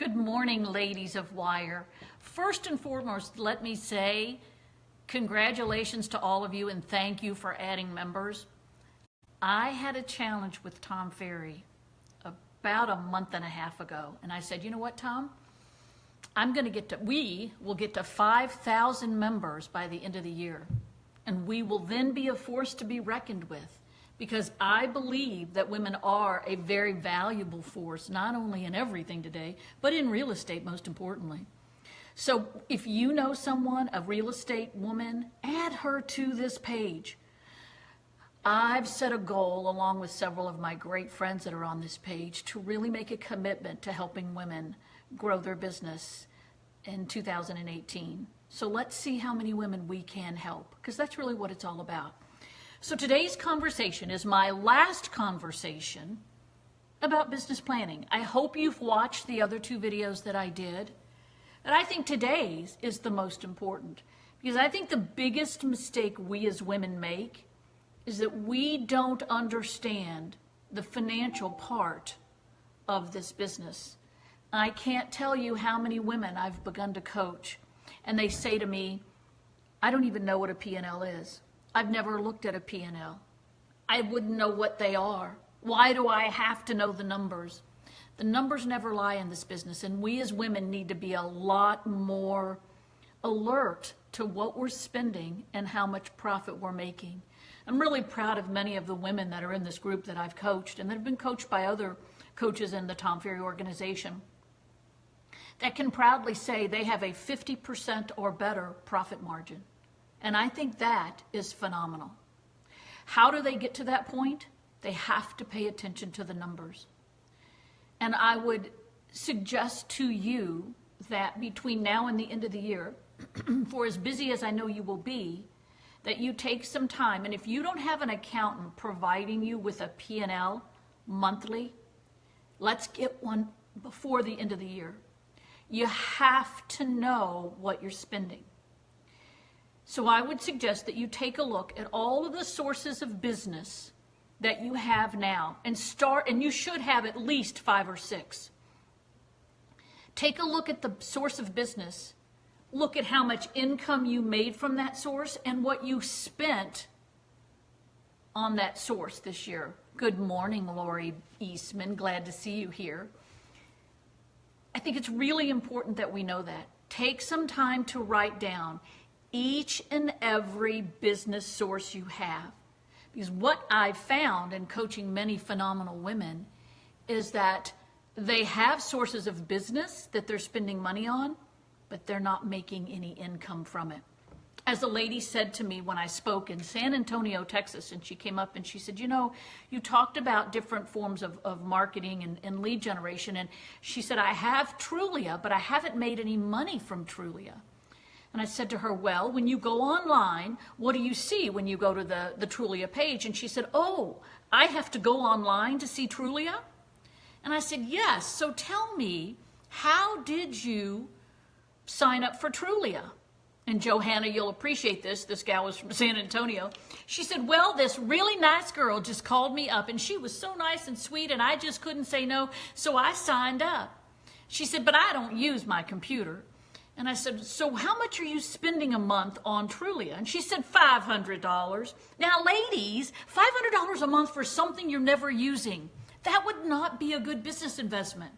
Good morning, ladies of WiRE. First and foremost, let me say congratulations to all of you and thank you for adding members. I had a challenge with Tom Ferry about a month and a half ago, and I said, you know what, Tom? We will get to 5,000 members by the end of the year, and we will then be a force to be reckoned with. Because I believe that women are a very valuable force, not only in everything today, but in real estate, most importantly. So if you know someone, a real estate woman, add her to this page. I've set a goal, along with several of my great friends that are on this page, to really make a commitment to helping women grow their business in 2018. So let's see how many women we can help, because that's really what it's all about. So today's conversation is my last conversation about business planning. I hope you've watched the other two videos that I did. And I think today's is the most important, because I think the biggest mistake we as women make is that we don't understand the financial part of this business. I can't tell you how many women I've begun to coach, and they say to me, I don't even know what a P&L is. I've never looked at a P&L. I wouldn't know what they are. Why do I have to know the numbers? The numbers never lie in this business, and we as women need to be a lot more alert to what we're spending and how much profit we're making. I'm really proud of many of the women that are in this group that I've coached and that have been coached by other coaches in the Tom Ferry organization that can proudly say they have a 50% or better profit margin. And I think that is phenomenal. How do they get to that point? They have to pay attention to the numbers. And I would suggest to you that between now and the end of the year, for as busy as I know you will be, that you take some time. And if you don't have an accountant providing you with a P&L monthly, let's get one before the end of the year. You have to know what you're spending. So I would suggest that you take a look at all of the sources of business that you have now and you should have at least 5 or 6. Take a look at the source of business. Look at how much income you made from that source and what you spent on that source this year. Good morning, Lori Eastman. Glad to see you here. I think it's really important that we know that. Take some time to write down each and every business source you have. Because what I've found in coaching many phenomenal women is that they have sources of business that they're spending money on, but they're not making any income from it. As a lady said to me when I spoke in San Antonio, Texas, and she came up and she said, you know, you talked about different forms of marketing and lead generation. And she said, I have Trulia, but I haven't made any money from Trulia. And I said to her, well, when you go online, what do you see when you go to the Trulia page? And she said, oh, I have to go online to see Trulia? And I said, yes. So tell me, how did you sign up for Trulia? And Johanna, you'll appreciate this. This gal was from San Antonio. She said, well, this really nice girl just called me up, and she was so nice and sweet, and I just couldn't say no, so I signed up. She said, but I don't use my computer. And I said, so how much are you spending a month on Trulia? And she said, $500. Now, ladies, $500 a month for something you're never using, that would not be a good business investment.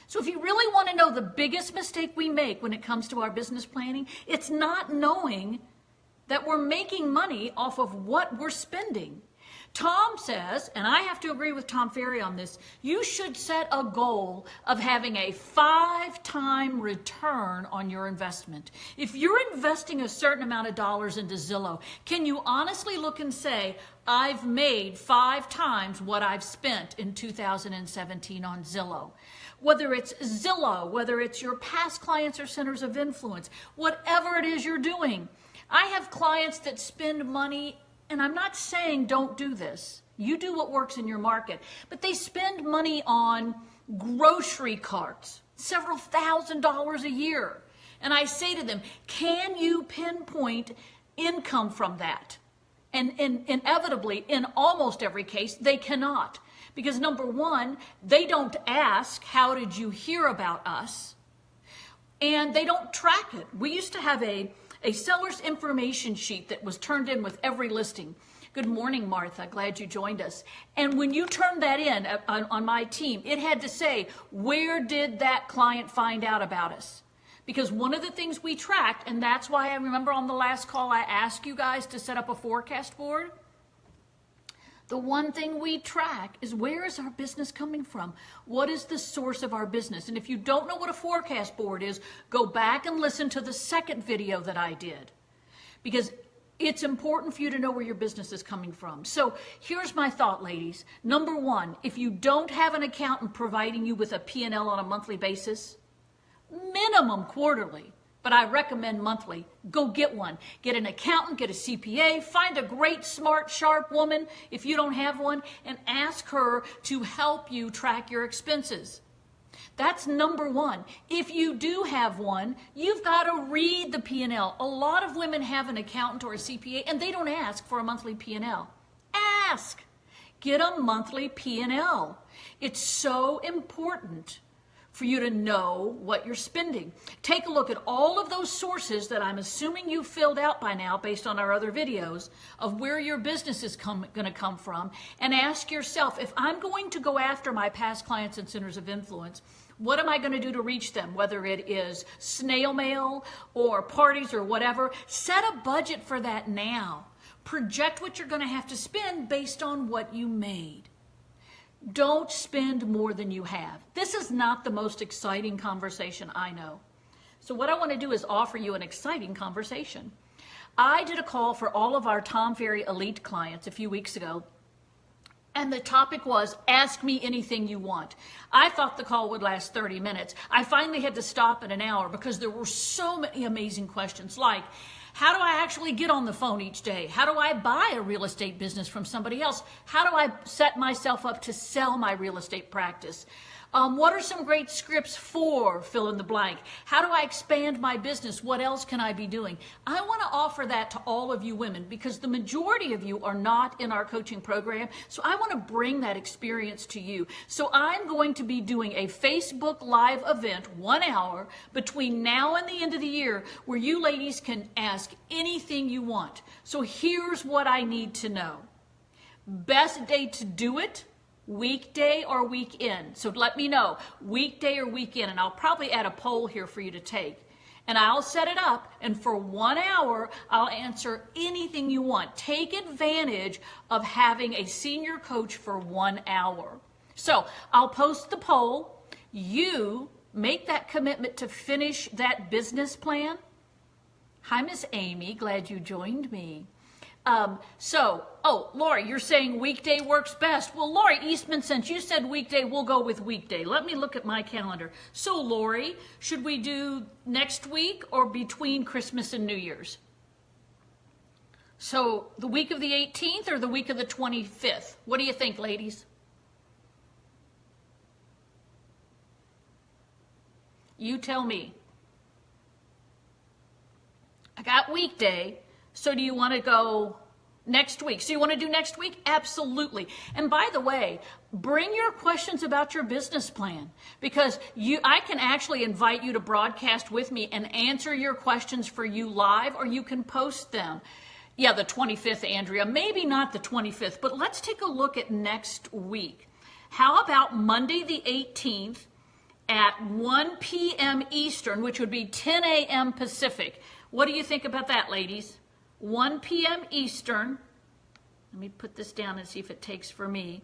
So if you really want to know the biggest mistake we make when it comes to our business planning, it's not knowing that we're making money off of what we're spending. Tom says, and I have to agree with Tom Ferry on this, you should set a goal of having a 5-time return on your investment. If you're investing a certain amount of dollars into Zillow, can you honestly look and say, I've made 5 times what I've spent in 2017 on Zillow? Whether it's Zillow, whether it's your past clients or centers of influence, whatever it is you're doing. I have clients that spend money, and I'm not saying don't do this. You do what works in your market. But they spend money on grocery carts, several $1,000s a year. And I say to them, can you pinpoint income from that? And inevitably, in almost every case, they cannot. Because number one, they don't ask, how did you hear about us? And they don't track it. We used to have a seller's information sheet that was turned in with every listing. Good morning, Martha. Glad you joined us. And when you turned that in on my team, it had to say, where did that client find out about us? Because one of the things we tracked, and that's why I remember on the last call I asked you guys to set up a forecast board. The one thing we track is, where is our business coming from? What is the source of our business? And if you don't know what a forecast board is, go back and listen to the second video that I did. Because it's important for you to know where your business is coming from. So here's my thought, ladies. Number one, if you don't have an accountant providing you with a P&L on a monthly basis, minimum quarterly, but I recommend monthly, go get one. Get an accountant, get a CPA, find a great, smart, sharp woman if you don't have one, and ask her to help you track your expenses. That's number one. If you do have one, you've got to read the P&L. A lot of women have an accountant or a CPA, and they don't ask for a monthly P&L. Ask. Get a monthly P&L. It's so important for you to know what you're spending. Take a look at all of those sources that I'm assuming you've filled out by now based on our other videos of where your business is going to come from, and ask yourself, if I'm going to go after my past clients and centers of influence, what am I going to do to reach them? Whether it is snail mail or parties or whatever, set a budget for that now. Project what you're going to have to spend based on what you made. Don't spend more than you have. This is not the most exciting conversation, I know. So what I want to do is offer you an exciting conversation. I did a call for all of our Tom Ferry Elite clients a few weeks ago, and the topic was, ask me anything you want. I thought the call would last 30 minutes. I finally had to stop at an hour because there were so many amazing questions, like, how do I actually get on the phone each day? How do I buy a real estate business from somebody else? How do I set myself up to sell my real estate practice? What are some great scripts for fill in the blank? How do I expand my business? What else can I be doing? I want to offer that to all of you women because the majority of you are not in our coaching program. So I want to bring that experience to you. So I'm going to be doing a Facebook Live event, 1 hour, between now and the end of the year, where you ladies can ask anything you want. So here's what I need to know. Best day to do it, weekday or weekend. So let me know, weekday or weekend, and I'll probably add a poll here for you to take. And I'll set it up, and for 1 hour, I'll answer anything you want. Take advantage of having a senior coach for 1 hour. So I'll post the poll. You make that commitment to finish that business plan. Hi, Miss Amy. Glad you joined me. Lori, you're saying weekday works best. Well, Lori Eastman, since you said weekday, we'll go with weekday. Let me look at my calendar. So, Lori, should we do next week or between Christmas and New Year's? So, the week of the 18th or the week of the 25th? What do you think, ladies? You tell me. I got weekday. So do you want to go next week? So you want to do next week? Absolutely. And by the way, bring your questions about your business plan, because I can actually invite you to broadcast with me and answer your questions for you live, or you can post them. Yeah, the 25th, Andrea. Maybe not the 25th, but let's take a look at next week. How about Monday the 18th at 1 p.m. Eastern, which would be 10 a.m. Pacific? What do you think about that, ladies? 1 p.m. Eastern. Let me put this down and see if it takes for me.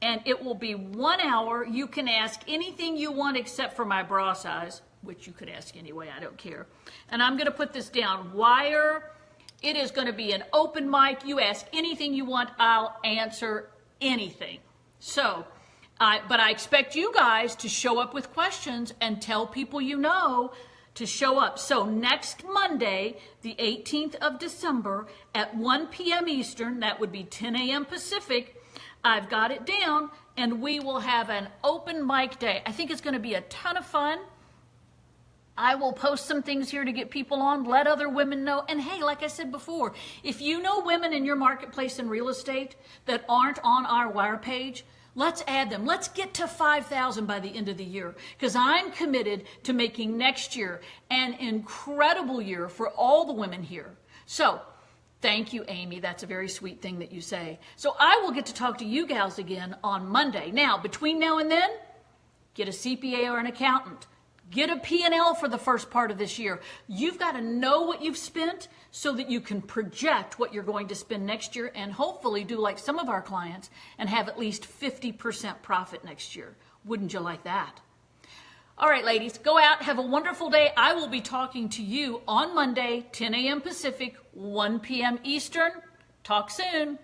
And it will be 1 hour. You can ask anything you want except for my bra size, which you could ask anyway. I don't care. And I'm going to put this down. WiRE. It is going to be an open mic. You ask anything you want. I'll answer anything. So, but I expect you guys to show up with questions and tell people you know to show up. So next Monday, the 18th of December at 1 p.m. Eastern, that would be 10 a.m. Pacific, I've got it down, and we will have an open mic day. I think it's going to be a ton of fun. I will post some things here to get people on, let other women know. And hey, like I said before, if you know women in your marketplace in real estate that aren't on our WiRE page, Let's add them. Let's get to 5,000 by the end of the year, because I'm committed to making next year an incredible year for all the women here. So thank you, Amy. That's a very sweet thing that you say. So I will get to talk to you gals again on Monday. Now, between now and then, get a CPA or an accountant. Get a P&L for the first part of this year. You've got to know what you've spent so that you can project what you're going to spend next year and hopefully do like some of our clients and have at least 50% profit next year. Wouldn't you like that? All right, ladies, go out, have a wonderful day. I will be talking to you on Monday, 10 a.m. Pacific, 1 p.m. Eastern. Talk soon.